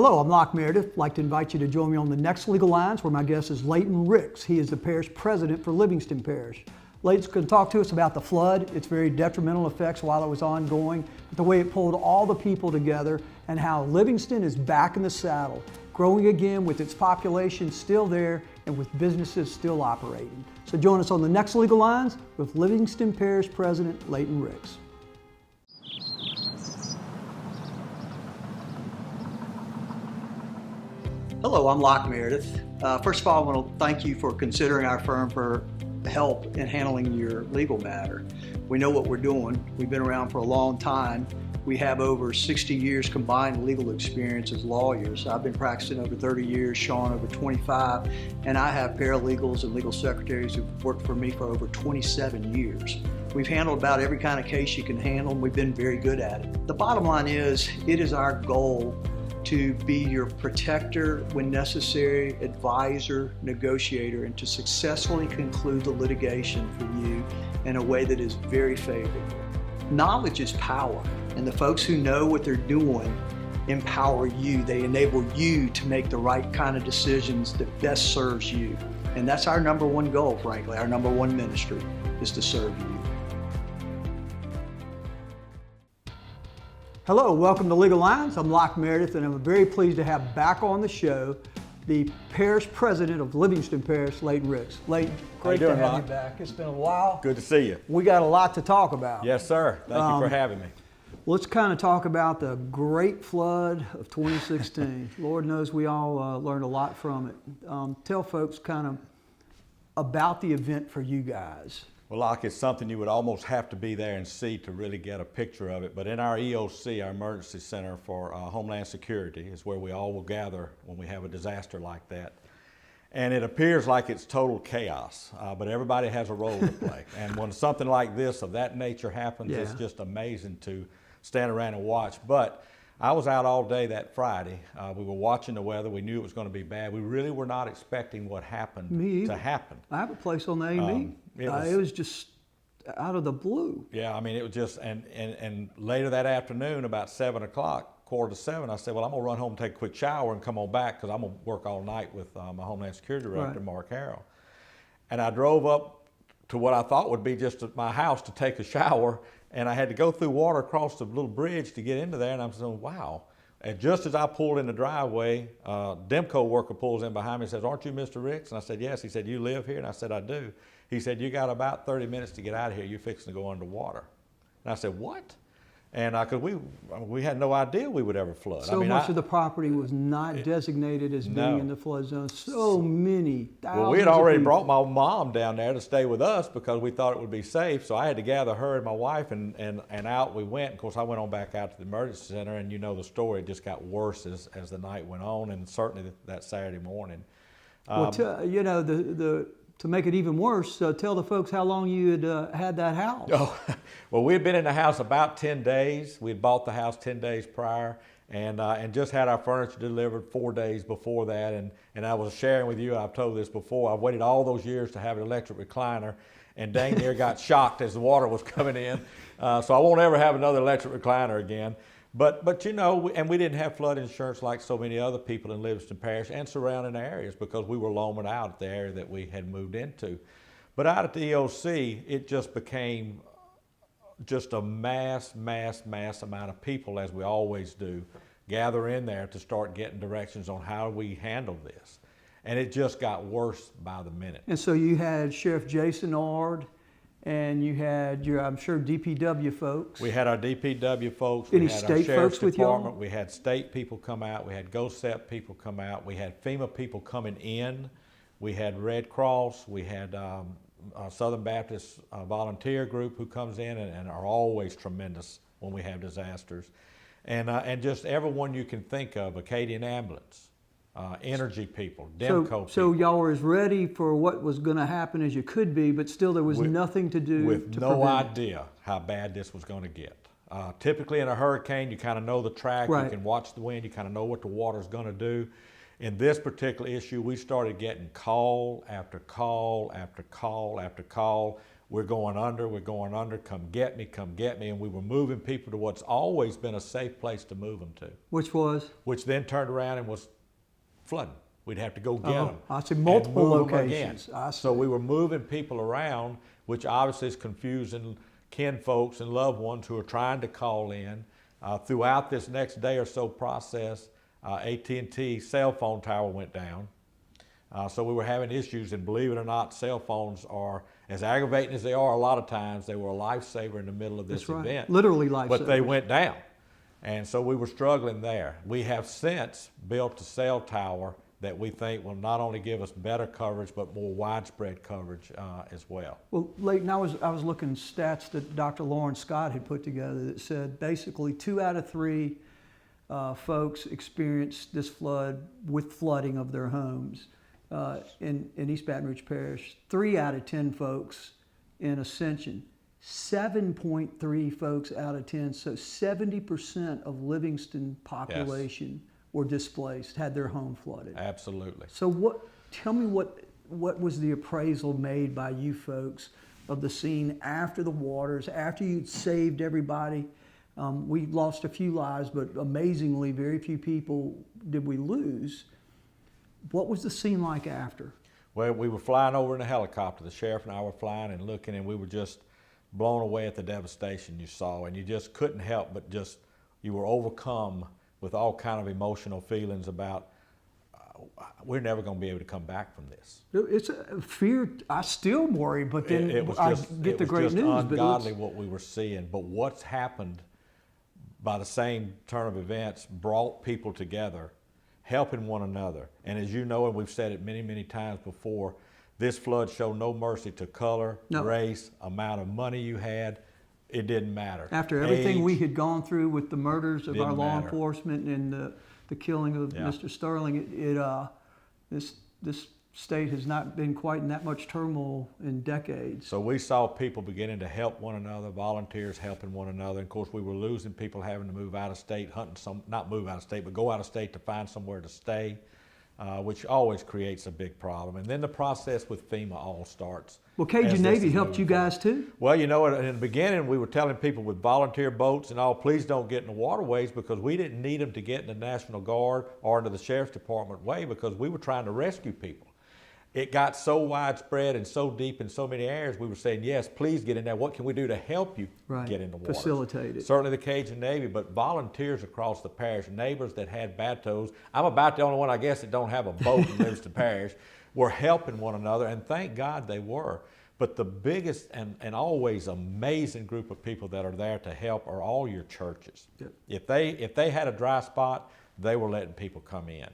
Hello, I'm Locke Meredith. I'd like to invite you to join me on the next Legal Lines, where my guest is Layton Ricks. He is the parish president for Livingston Parish. Layton's going to talk to us about the flood, its very detrimental effects while it was ongoing, the way it pulled all the people together, and how Livingston is back in the saddle, growing again with its population still there and with businesses still operating. So join us on the next Legal Lines with Livingston Parish President Layton Ricks. Hello, I'm Locke Meredith. First of all, I want to thank you for considering our firm for help in handling your legal matter. We know what we're doing. We've been around for a long time. We have over 60 years combined legal experience as lawyers. I've been practicing over 30 years, Sean over 25, and I have paralegals and legal secretaries who've worked for me for over 27 years. We've handled about every kind of case you can handle, and we've been very good at it. The bottom line is, it is our goal to be your protector when necessary, advisor, negotiator, and to successfully conclude the litigation for you in a way that is very favorable. Knowledge is power, and the folks who know what they're doing empower you. They enable you to make the right kind of decisions that best serves you. And that's our number one goal, frankly. Our number one ministry is to serve you. Hello, welcome to Legal Lines. I'm Locke Meredith, and I'm very pleased to have back on the show the parish president of Livingston Parish, Layton Ricks. Layton, great to have you back. It's been a while. Good to see you. We got a lot to talk about. Yes, sir. Thank you for having me. Let's kind of talk about the great flood of 2016. Lord knows we all learned a lot from it. Tell folks kind of about the event for you guys. Well, Locke, it's something you would almost have to be there and see to really get a picture of it. But in our EOC, our Emergency Center for Homeland Security, is where we all will gather when we have a disaster like that. And it appears like it's total chaos, but everybody has a role to play. And when something like this, of that nature happens, It's just amazing to stand around and watch. But I was out all day that Friday. We were watching the weather. We knew it was going to be bad. We really were not expecting what happened to happen. I have a place on the A&E. It was just out of the blue. Yeah, I mean, it was just, and later that afternoon, about 7 o'clock, 6:45, I said, well, I'm going to run home and take a quick shower and come on back because I'm going to work all night with my Homeland Security Director, Mark Harrell. And I drove up to what I thought would be just my house to take a shower, and I had to go through water across the little bridge to get into there, and I'm saying, wow. And just as I pulled in the driveway, Demco worker pulls in behind me and says, aren't you Mr. Ricks? And I said, yes. He said, you live here? And I said, I do. He said, you got about 30 minutes to get out of here. You're fixing to go underwater. And I said, what? And because we had no idea we would ever flood. So much of the property was not designated as being in the flood zone. So many thousands. Well, we had already brought my mom down there to stay with us because we thought it would be safe. So I had to gather her and my wife, and out we went. Of course, I went on back out to the emergency center, and you know the story. It just got worse as the night went on, and certainly that Saturday morning. Well, to make it even worse, tell the folks how long you had that house. Oh, well, we had been in the house about 10 days. We had bought the house 10 days prior, and just had our furniture delivered 4 days before that. And I was sharing with you, I've told this before, I've waited all those years to have an electric recliner, and dang near got shocked as the water was coming in. So I won't ever have another electric recliner again. But you know, and we didn't have flood insurance like so many other people in Livingston Parish and surrounding areas because we were loaning out at the area that we had moved into. But out at the EOC, it just became just a mass amount of people, as we always do, gather in there to start getting directions on how we handle this. And it just got worse by the minute. And so you had Sheriff Jason Ard, and you had your, I'm sure, DPW folks. We had our DPW folks. Any we had state our Sheriff's folks with Department. y'all? We had state people come out. We had GOSEP people come out. We had FEMA people coming in. We had Red Cross. We had Southern Baptist volunteer group who comes in and are always tremendous when we have disasters. And just everyone you can think of, Acadian Ambulance. Energy people, Demco people. So y'all were as ready for what was going to happen as you could be, but still there was nothing to do with no idea how bad this was going to get. Typically in a hurricane, you kind of know the track, you can watch the wind, you kind of know what the water's going to do. In this particular issue, we started getting call after call after call after call. we're going under, come get me, and we were moving people to what's always been a safe place to move them to. Which was? Which then turned around and was flooding. We'd have to go get them. I see multiple and move locations. them again. So we were moving people around, which obviously is confusing kin folks and loved ones who are trying to call in. Throughout this next day or so process, AT&T cell phone tower went down. So we were having issues, and believe it or not, cell phones are, as aggravating as they are a lot of times, they were a lifesaver in the middle of this event. Literally lifesaver. But they went down. And so we were struggling there. We have since built a cell tower that we think will not only give us better coverage, but more widespread coverage as well. Well, Layton, I was looking at stats that Dr. Lauren Scott had put together that said basically 2 out of 3 folks experienced this flood with flooding of their homes in East Baton Rouge Parish. 3 out of 10 folks in Ascension. 7.3 folks out of 10, so 70% of Livingston population were displaced, had their home flooded. Absolutely. So tell me what was the appraisal made by you folks of the scene after the waters, after you'd saved everybody? We lost a few lives, but amazingly, very few people did we lose. What was the scene like after? Well, we were flying over in a helicopter. The sheriff and I were flying and looking, and we were just blown away at the devastation you saw, and you just couldn't help but you were overcome with all kind of emotional feelings about we're never going to be able to come back from this. It's a fear. I still worry, but then I get the great news. It was just ungodly what we were seeing. But what's happened by the same turn of events brought people together, helping one another. And as you know, and we've said it many, many times before, this flood showed no mercy to color, race, amount of money you had. It didn't matter. After everything we had gone through with the murders of our law enforcement and the killing of Mr. Sterling, this state has not been quite in that much turmoil in decades. So we saw people beginning to help one another, volunteers helping one another. And of course, we were losing people having to move out of state, not move out of state, but go out of state to find somewhere to stay. Which always creates a big problem. And then the process with FEMA all starts. Well, Cajun Navy helped you guys too? Well, you know, in the beginning, we were telling people with volunteer boats and all, please don't get in the waterways, because we didn't need them to get in the National Guard or into the Sheriff's Department way, because we were trying to rescue people. It got so widespread and so deep in so many areas, we were saying, yes, please get in there. What can we do to help you get in the water? Facilitate it. Certainly the Cajun Navy, but volunteers across the parish, neighbors that had bateaus. I'm about the only one, I guess, that don't have a boat in Livingston Parish, were helping one another, and thank God they were. But the biggest and always amazing group of people that are there to help are all your churches. Yep. If they had a dry spot, they were letting people come in.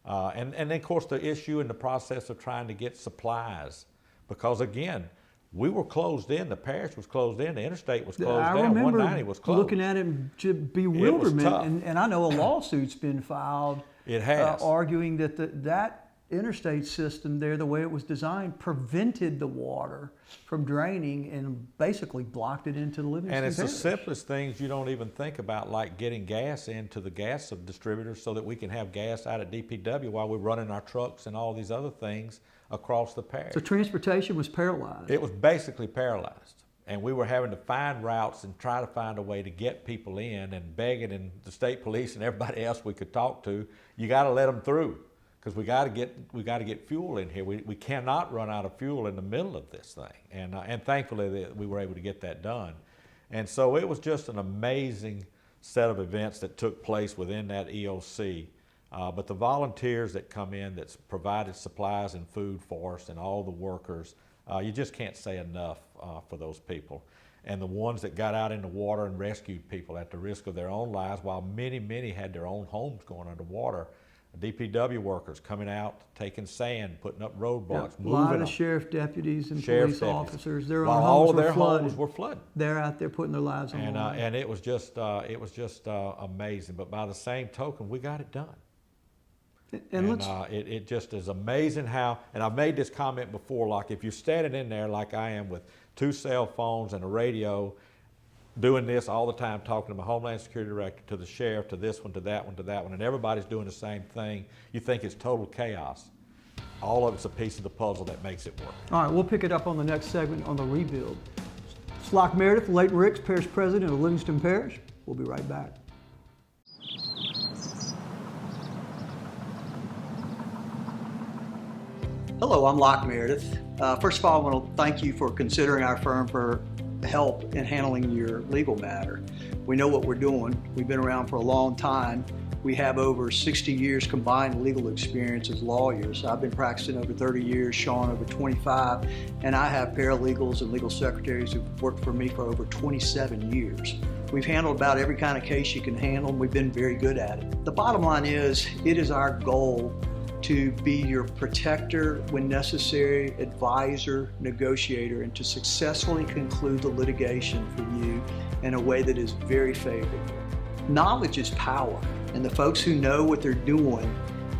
And then, of course, the issue in the process of trying to get supplies, because again, we were closed in. The parish was closed in. The interstate was closed down. 190 was closed. Looking at it in bewilderment, and I know a lawsuit's been filed. It has arguing that that interstate system there, the way it was designed, prevented the water from draining and basically blocked it into the Livingston Parish. And it's the simplest things you don't even think about, like getting gas into the gas distributors so that we can have gas out at DPW while we're running our trucks and all these other things across the parish. So transportation was paralyzed. It was basically paralyzed. And we were having to find routes and try to find a way to get people in, and begging, and the state police and everybody else we could talk to, you got to let them through, because we got to get fuel in here. We cannot run out of fuel in the middle of this thing, and thankfully we were able to get that done. And so it was just an amazing set of events that took place within that EOC. But the volunteers that come in, that's provided supplies and food for us, and all the workers, you just can't say enough for those people. And the ones that got out in the water and rescued people at the risk of their own lives, while many had their own homes going underwater. DPW workers coming out, taking sand, putting up roadblocks, moving them. A lot of sheriff deputies and police officers, their own all of homes their were flooded. homes were flooded. They're out there putting their lives on the line. And it was just amazing. But by the same token, we got it done. It just is amazing how, and I've made this comment before, like if you're standing in there like I am with 2 cell phones and a radio, doing this all the time, talking to my Homeland Security Director, to the sheriff, to this one, to that one, to that one, and everybody's doing the same thing, you think it's total chaos. all of it's a piece of the puzzle that makes it work. All right, we'll pick it up on the next segment on the rebuild. It's Locke Meredith, Layton Ricks, Parish President of Livingston Parish. We'll be right back. Hello, I'm Locke Meredith. First of all, I want to thank you for considering our firm for help in handling your legal matter. We know what we're doing. We've been around for a long time. We have over 60 years combined legal experience as lawyers. I've been practicing over 30 years, Sean over 25, and I have paralegals and legal secretaries who've worked for me for over 27 years. We've handled about every kind of case you can handle, and we've been very good at it. The bottom line is, it is our goal to be your protector when necessary, advisor, negotiator, and to successfully conclude the litigation for you in a way that is very favorable. Knowledge is power, and the folks who know what they're doing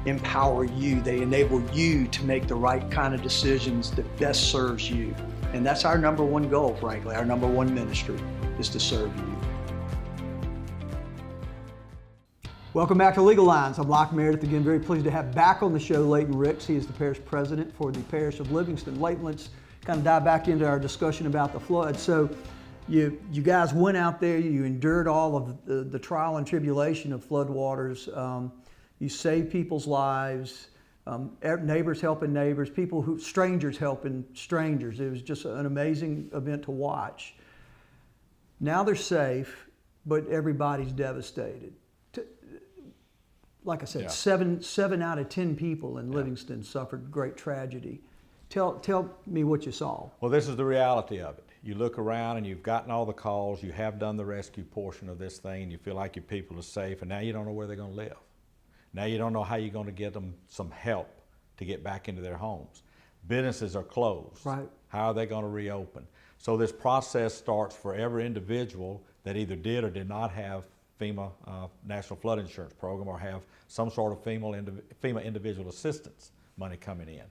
empower you. They enable you to make the right kind of decisions that best serves you. And that's our number one goal, frankly. Our number one ministry is to serve you. Welcome back to Legal Lines. I'm Locke Meredith. Again, very pleased to have back on the show Layton Ricks. He is the parish president for the parish of Livingston. Layton, let's kind of dive back into our discussion about the flood. So you guys went out there, you endured all of the trial and tribulation of floodwaters. You saved people's lives, neighbors helping neighbors, strangers helping strangers. It was just an amazing event to watch. Now they're safe, but everybody's devastated. Like I said, Yeah. seven out of 10 people in Livingston suffered great tragedy. Tell me what you saw. Well, this is the reality of it. You look around and you've gotten all the calls, you have done the rescue portion of this thing, and you feel like your people are safe, and now you don't know where they're going to live. Now you don't know how you're going to get them some help to get back into their homes. Businesses are closed. Right. How are they going to reopen? So this process starts for every individual that either did or did not have FEMA National Flood Insurance Program or have some sort of FEMA individual assistance money coming in.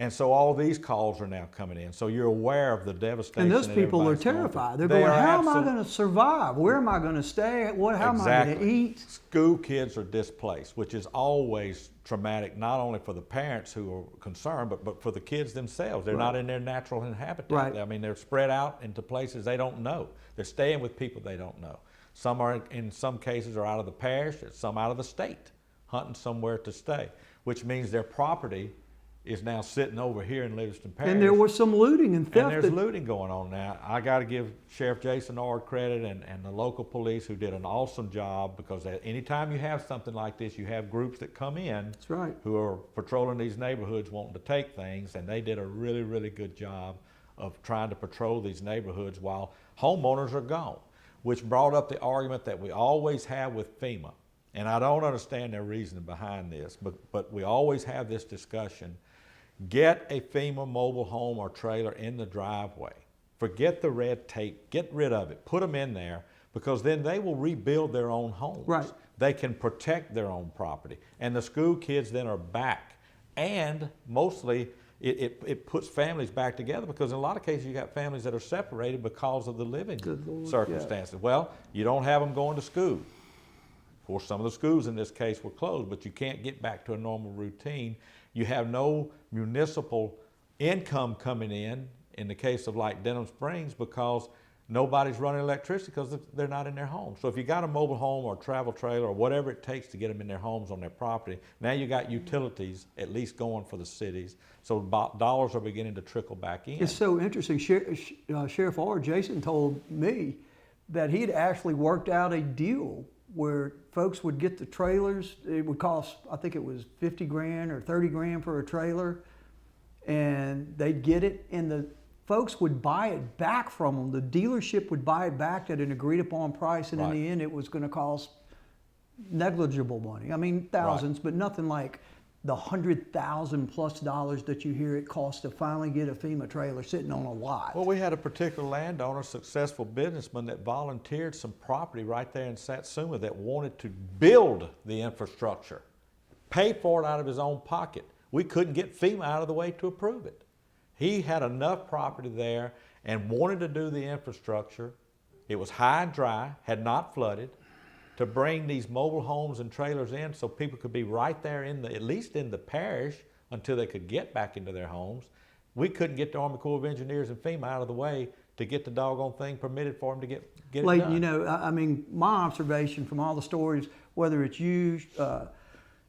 And so all these calls are now coming in. So you're aware of the devastation. And those that people are everybody's going through. terrified. They're going, how am I going to survive? Where am I going to stay? How am I going to eat? School kids are displaced, which is always traumatic, not only for the parents who are concerned, but for the kids themselves. They're not in their natural habitat. Right. I mean, they're spread out into places they don't know. They're staying with people they don't know. Some are, in some cases, are out of the parish, some out of the state, hunting somewhere to stay, which means their property is now sitting over here in Livingston Parish. And there was some looting and theft. And there's looting going on now. I got to give Sheriff Jason Ord credit and the local police who did an awesome job, because anytime you have something like this, you have groups that come in. That's right. Who are patrolling these neighborhoods wanting to take things, and they did a really, really good job of trying to patrol these neighborhoods while homeowners are gone, which brought up the argument that we always have with FEMA. And I don't understand their reasoning behind this, but we always have this discussion. Get a FEMA mobile home or trailer in the driveway. Forget the red tape. Get rid of it. Put them in there, because then they will rebuild their own homes. Right. They can protect their own property. And the school kids then are back. And mostly it puts families back together, because in a lot of cases you got families that are separated because of the living circumstances. Yeah. Well, you don't have them going to school. Of course, some of the schools in this case were closed, but you can't get back to a normal routine. You have no municipal income coming in the case of like Denham Springs, because nobody's running electricity because they're not in their home. So if you got a mobile home or a travel trailer or whatever it takes to get them in their homes on their property, now you got utilities at least going for the cities. So dollars are beginning to trickle back in. It's so interesting. Sheriff Ord, Jason, told me that he'd actually worked out a deal where folks would get the trailers. It would cost, I think it was 50 grand or 30 grand for a trailer, and they'd get it, and the folks would buy it back from them. The dealership would buy it back at an agreed upon price, and in the end it was going to cost negligible money. I mean, thousands, but nothing like the $100,000+ that you hear it costs to finally get a FEMA trailer sitting on a lot. Well, we had a particular landowner, successful businessman, that volunteered some property right there in Satsuma that wanted to build the infrastructure, pay for it out of his own pocket. We couldn't get FEMA out of the way to approve it. He had enough property there and wanted to do the infrastructure. It was high and dry, had not flooded, to bring these mobile homes and trailers in so people could be right there at least in the parish until they could get back into their homes. We couldn't get the Army Corps of Engineers and FEMA out of the way to get the doggone thing permitted for them to get it Layton, done. you know, I mean, my observation from all the stories, whether it's you,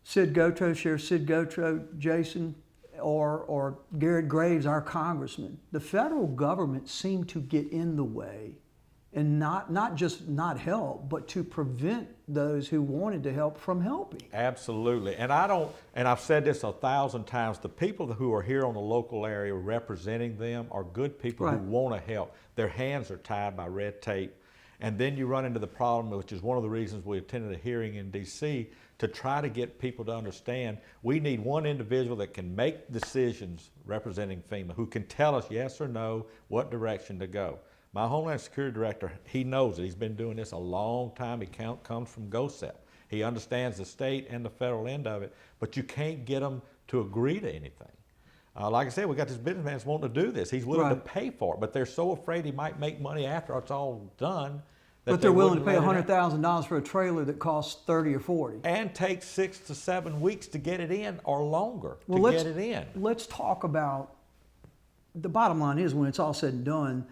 Sid Gotro, Sheriff Sid Gotro, Jason, or Garrett Graves, our congressman, the federal government seemed to get in the way and not just not help, but to prevent those who wanted to help from helping. Absolutely. And I've said this 1,000 times, the people who are here on the local area representing them are good people Right. who want to help. Their hands are tied by red tape. And then you run into the problem, which is one of the reasons we attended a hearing in DC, to try to get people to understand we need one individual that can make decisions representing FEMA, who can tell us yes or no what direction to go. My Homeland Security Director, he knows it. He's been doing this a long time. He comes from GOSEP. He understands the state and the federal end of it, but you can't get them to agree to anything. Like I said, we got this businessman that's wanting to do this. He's willing to pay for it, but they're so afraid he might make money after it's all done. But they're willing to pay $100,000 for a trailer that costs 30 or 40. And takes 6 to 7 weeks to get it in, or longer to get it in. Let's talk about, the bottom line is, when it's all said and done,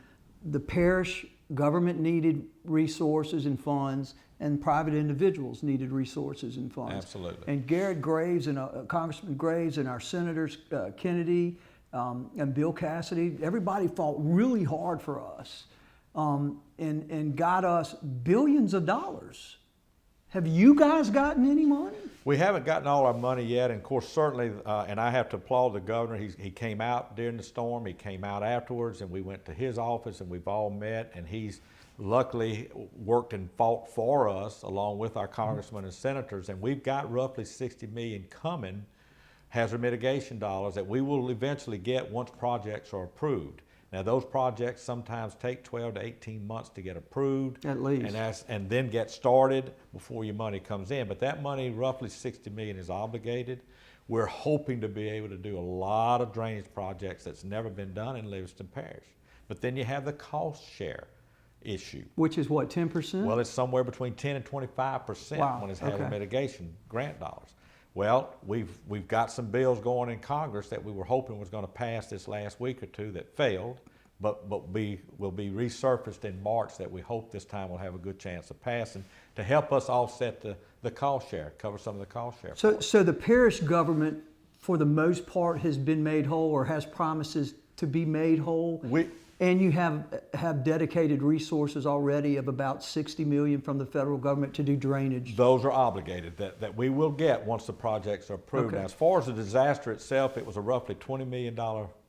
the parish government needed resources and funds, and private individuals needed resources and funds. Absolutely. And Garrett Graves and Congressman Graves and our senators, Kennedy and Bill Cassidy, everybody fought really hard for us and got us billions of dollars. Have you guys gotten any money? We haven't gotten all our money yet, and of course, certainly, and I have to applaud the governor. He came out during the storm, he came out afterwards, and we went to his office and we've all met, and he's luckily worked and fought for us along with our congressmen and senators, and we've got roughly $60 million coming hazard mitigation dollars that we will eventually get once projects are approved. Now, those projects sometimes take 12 to 18 months to get approved. At least. And then get started before your money comes in. But that money, roughly $60 million, is obligated. We're hoping to be able to do a lot of drainage projects that's never been done in Livingston Parish. But then you have the cost share issue. Which is what, 10%? Well, it's somewhere between 10 and 25% when it's hazard mitigation grant dollars. Well, we've got some bills going in Congress that we were hoping was going to pass this last week or two that failed, but will be resurfaced in March that we hope this time will have a good chance of passing to help us offset the cost share, cover some of the cost share. So the parish government, for the most part, has been made whole or has promises to be made whole. And you have dedicated resources already of about $60 million from the federal government to do drainage. Those are obligated that we will get once the projects are approved. Now, as far as the disaster itself, it was a roughly $20 million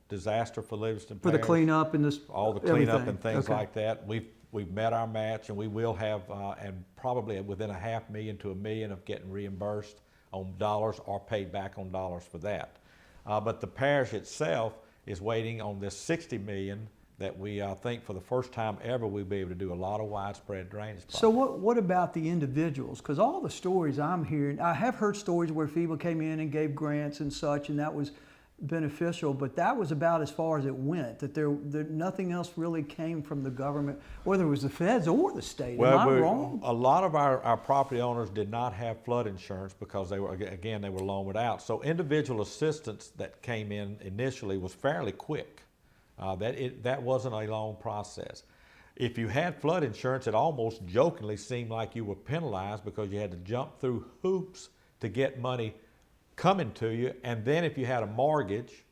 disaster for Livingston Parish. For the cleanup and this, all the cleanup and things like that. We've met our match, and we will have, and probably within $500,000 to $1 million of getting reimbursed on dollars or paid back on dollars for that. But the parish itself is waiting on this $60 million that we think for the first time ever we'll be able to do a lot of widespread drainage projects. So what about the individuals? Because all the stories I'm hearing, I have heard stories where FEMA came in and gave grants and such, and that was beneficial, but that was about as far as it went, that nothing else really came from the government, whether it was the feds or the state. Am I wrong? A lot of our property owners did not have flood insurance because they were loaned without. So individual assistance that came in initially was fairly quick. That wasn't a long process. If you had flood insurance, it almost jokingly seemed like you were penalized because you had to jump through hoops to get money coming to you. And then if you had a mortgage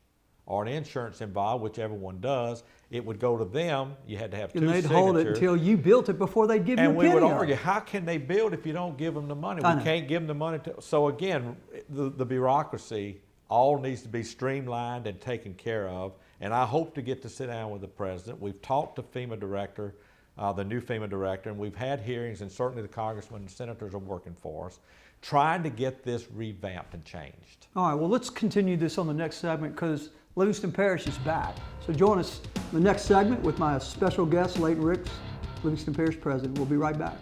or an insurance involved, whichever one does, it would go to them. You had to have two signatures. And they'd hold it until you built it before they'd give you a penny. And we would argue, how can they build if you don't give them the money? We can't give them the money. So again, the bureaucracy all needs to be streamlined and taken care of. And I hope to get to sit down with the president. We've talked to FEMA director, the new FEMA director, and we've had hearings, and certainly the congressmen and senators are working for us, trying to get this revamped and changed. All right, well, let's continue this on the next segment because Livingston Parish is back. So join us in the next segment with my special guest, Layton Ricks, Livingston Parish president. We'll be right back.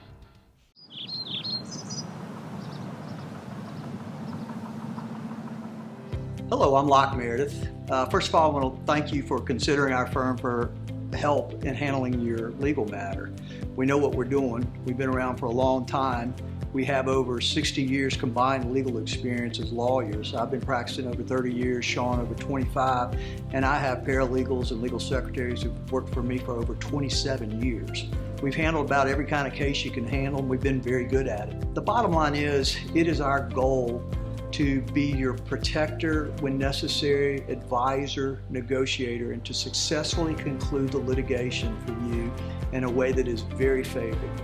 Hello, I'm Locke Meredith. First of all, I want to thank you for considering our firm for help in handling your legal matter. We know what we're doing. We've been around for a long time. We have over 60 years combined legal experience as lawyers. I've been practicing over 30 years, Sean over 25, and I have paralegals and legal secretaries who've worked for me for over 27 years. We've handled about every kind of case you can handle, and we've been very good at it. The bottom line is, it is our goal to be your protector when necessary, advisor, negotiator, and to successfully conclude the litigation for you in a way that is very favorable.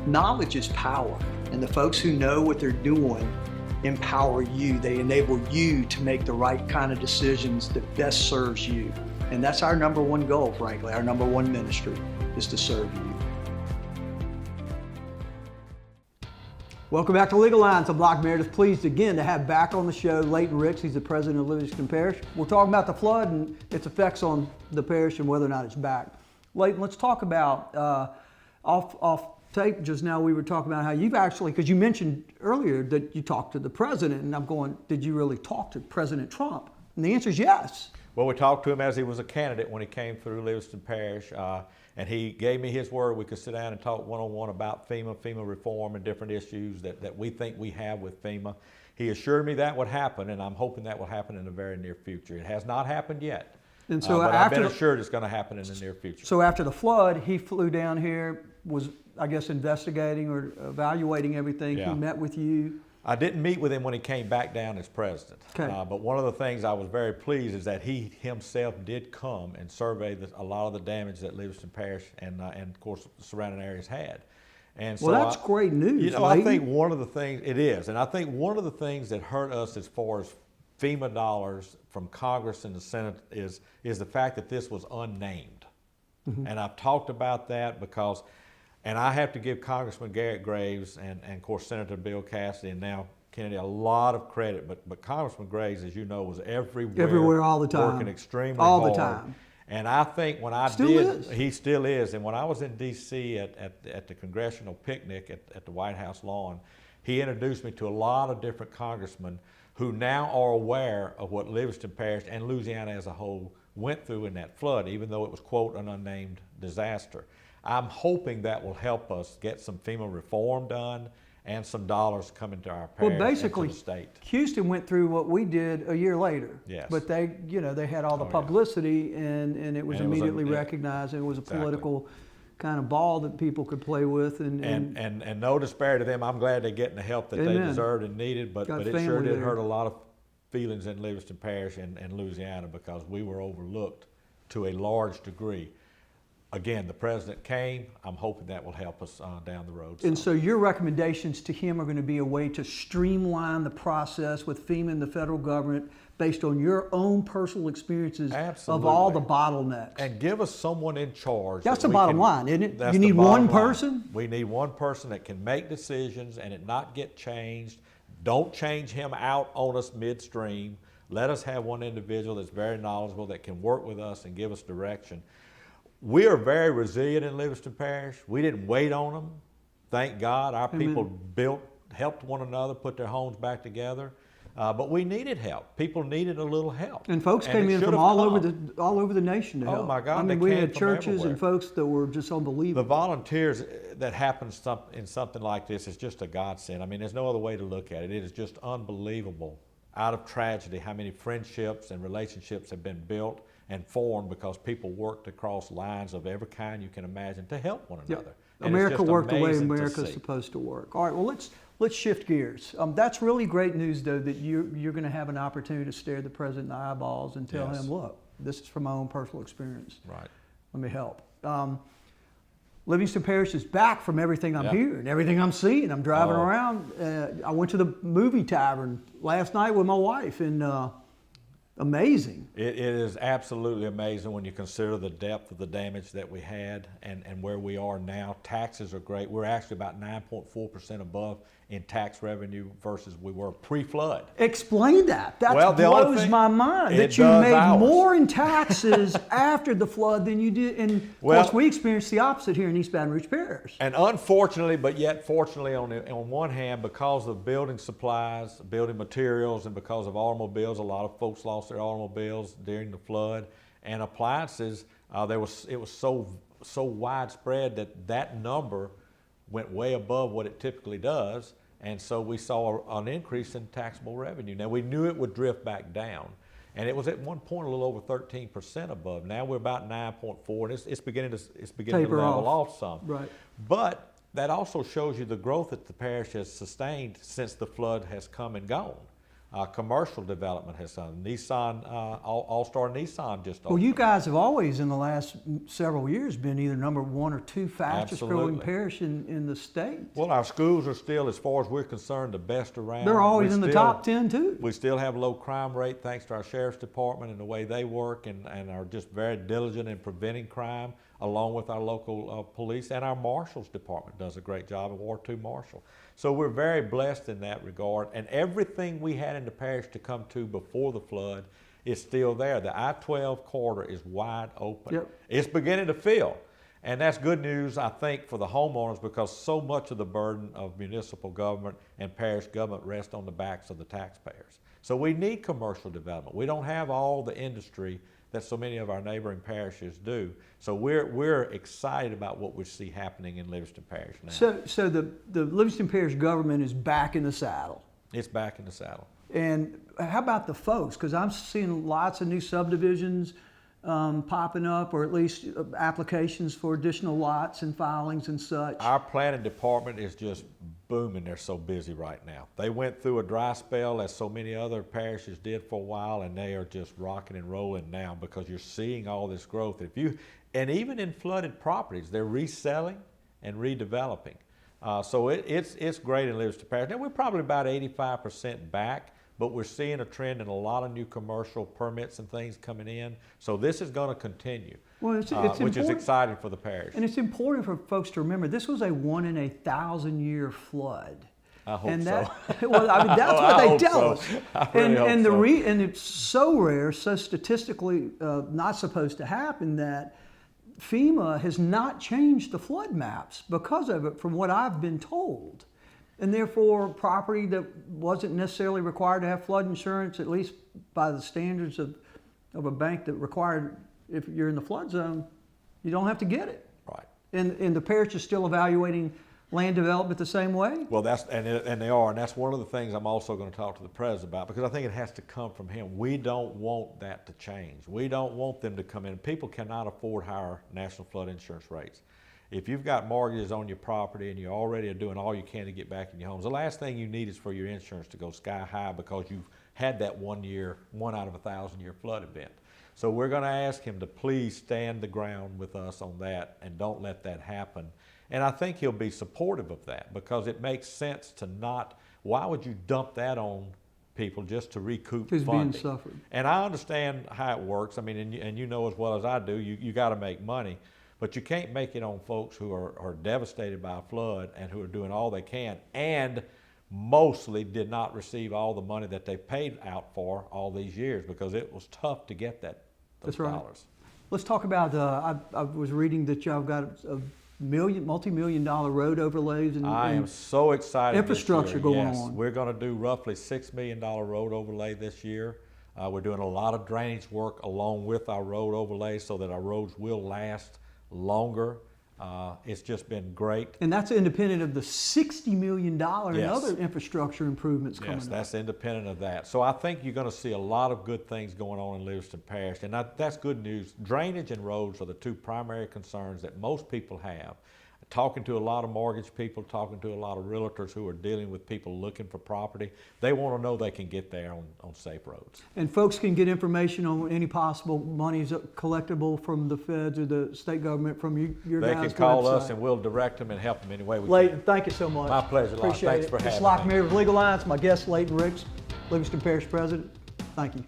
Knowledge is power, and the folks who know what they're doing empower you. They enable you to make the right kind of decisions that best serves you. And that's our number one goal, frankly. Our number one ministry is to serve you. Welcome back to Legal Lines. I'm Locke Meredith. Pleased again to have back on the show Layton Ricks. He's the president of Livingston Parish. We're talking about the flood and its effects on the parish and whether or not it's back. Layton, let's talk about off tape just now. We were talking about how you've actually, because you mentioned earlier that you talked to the president, and I'm going, did you really talk to President Trump? And the answer is yes. Well, we talked to him as he was a candidate when he came through Livingston Parish, and he gave me his word. We could sit down and talk one-on-one about FEMA reform and different issues that we think we have with FEMA. He assured me that would happen, and I'm hoping that will happen in the very near future. It has not happened yet, and so but I've been assured it's going to happen in the near future. So after the flood, he flew down here, was, I guess, investigating or evaluating everything. Yeah. He met with you. I didn't meet with him when he came back down as president. Okay. But one of the things I was very pleased is that he himself did come and survey a lot of the damage that Livingston Parish and of course the surrounding areas had. And so well, that's great news. You know, Layton. I think one of the things it is, and I think one of the things that hurt us as far as FEMA dollars from Congress and the Senate is the fact that this was unnamed. Mm-hmm. And I've talked about that because. And I have to give Congressman Garrett Graves and of course Senator Bill Cassidy and now Kennedy a lot of credit, but Congressman Graves, as you know, was everywhere all the time, working extremely all hard. the time. And I think when I he still is. And when I was in D.C. at the congressional picnic at the White House lawn, he introduced me to a lot of different congressmen who now are aware of what Livingston Parish and Louisiana as a whole went through in that flood, even though it was, quote, an unnamed disaster. I'm hoping that will help us get some FEMA reform done and some dollars coming to our parish, well, basically, and to the state. Houston went through what we did a year later. Yes. But they had all the publicity, and it was immediately recognized, and it was a political kind of ball that people could play with. And no disparity to them. I'm glad they're getting the help that they deserved and needed, but it sure did hurt a lot of feelings in Livingston Parish and Louisiana because we were overlooked to a large degree. Again, the president came. I'm hoping that will help us down the road. And so your recommendations to him are going to be a way to streamline the process with FEMA and the federal government based on your own personal experiences of all the bottlenecks. And give us someone in charge. That's the bottom line, isn't it? You need one person? We need one person that can make decisions and it not get changed. Don't change him out on us midstream. Let us have one individual that's very knowledgeable that can work with us and give us direction. We are very resilient in Livingston Parish. We didn't wait on them. Thank God. Our people helped one another, put their homes back together. But we needed help. People needed a little help. And folks came in from all over the nation to help. Oh my God! I mean, we had churches and folks that were just unbelievable. The volunteers that happen in something like this is just a godsend. I mean, there's no other way to look at it. It is just unbelievable. Out of tragedy, how many friendships and relationships have been built and formed because people worked across lines of every kind you can imagine to help one another. Yep. America worked the way America's supposed to work. All right, well, let's shift gears. That's really great news, though, that you're going to have an opportunity to stare the president in the eyeballs and tell him, look, this is from my own personal experience. Right. Let me help. Livingston Parish is back from everything I'm hearing, everything I'm seeing. I'm driving around. I went to the movie tavern last night with my wife, and amazing. It is absolutely amazing when you consider the depth of the damage that we had and where we are now. Taxes are great. We're actually about 9.4% above in tax revenue versus we were pre-flood. Explain that. That blows my mind. That you made more in taxes after the flood than you did. And of course, we experienced the opposite here in East Baton Rouge Parish. And unfortunately, but yet fortunately, on one hand, because of building supplies, building materials, and because of automobiles, a lot of folks lost their automobiles during the flood, and appliances. It was so widespread that number went way above what it typically does, And so we saw an increase in taxable revenue. Now we knew it would drift back down, and it was at one point a little over 13% above. Now we're about 9.4, and it's beginning to Taper level off some. Right. But that also shows you the growth that the parish has sustained since the flood has come and gone. Commercial development has done. Nissan, All-Star Nissan just opened. Well, you guys have always, in the last several years, been either number one or two fastest growing parish in the state. Well, our schools are still, as far as we're concerned, the best around. They're always in the top 10 too. We still have a low crime rate thanks to our sheriff's department and the way they work and are just very diligent in preventing crime, along with our local police, and our marshals department does a great job, of Ward 2 Marshal. So we're very blessed in that regard, and everything we had in the parish to come to before the flood is still there. The I-12 corridor is wide open. Yep. It's beginning to fill, and that's good news, I think, for the homeowners, because so much of the burden of municipal government and parish government rests on the backs of the taxpayers. So we need commercial development. We don't have all the industry that so many of our neighboring parishes do. So we're excited about what we see happening in Livingston Parish now. So the Livingston Parish government is back in the saddle. It's back in the saddle. And how about the folks? Because I'm seeing lots of new subdivisions popping up, or at least applications for additional lots and filings and such. Our planning department is just booming. They're so busy right now. They went through a dry spell, as so many other parishes did for a while, and they are just rocking and rolling now because you're seeing all this growth. And even in flooded properties, they're reselling and redeveloping. So it's great in Livingston Parish. Now we're probably about 85% back, but we're seeing a trend in a lot of new commercial permits and things coming in. So this is going to continue, well, it's which is exciting for the parish. And it's important for folks to remember this was a 1 in 1,000 year flood. I hope and so. Well, I mean, that's what they tell us. I really hope and so. And it's so rare, so statistically not supposed to happen, that FEMA has not changed the flood maps because of it, from what I've been told. And therefore, property that wasn't necessarily required to have flood insurance, at least by the standards of a bank that required, if you're in the flood zone, you don't have to get it. Right. And the parish is still evaluating land development the same way? Well, and they are, and that's one of the things I'm also going to talk to the president about, because I think it has to come from him. We don't want that to change. We don't want them to come in. People cannot afford higher national flood insurance rates. If you've got mortgages on your property and you already are doing all you can to get back in your homes, the last thing you need is for your insurance to go sky high because you've had that 1 out of 1,000 year flood event. So we're going to ask him to please stand the ground with us on that and don't let that happen. And I think he'll be supportive of that, because it makes sense to not, why would you dump that on people just to recoup Who's funding? being suffered. And I understand how it works. I mean, and you know as well as I do, you got to make money. But you can't make it on folks who are devastated by a flood and who are doing all they can and mostly did not receive all the money that they paid out for all these years, because it was tough to get those That's right. dollars. Let's talk about, I was reading that y'all got a multi-million-dollar road overlays and I am so excited. infrastructure this year. going Yes, on. we're going to do roughly $6 million road overlay this year. We're doing a lot of drainage work along with our road overlay so that our roads will last longer. It's just been great. And that's independent of the $60 million in Yes. other infrastructure improvements coming Yes, up. that's independent of that. So I think you're going to see a lot of good things going on in Livingston Parish, and that's good news. Drainage and roads are the two primary concerns that most people have. Talking to a lot of mortgage people, talking to a lot of realtors who are dealing with people looking for property, they want to know they can get there on safe roads. And folks can get information on any possible monies collectible from the feds or the state government from your They guys' can call website. us and we'll direct them and help them any way we Layton, can. thank you so much. My pleasure, Locke. Appreciate Thanks it. for It's having Locke me. Meredith, Legal Alliance. My guest, Layton Ricks, Livingston Parish President. Thank you.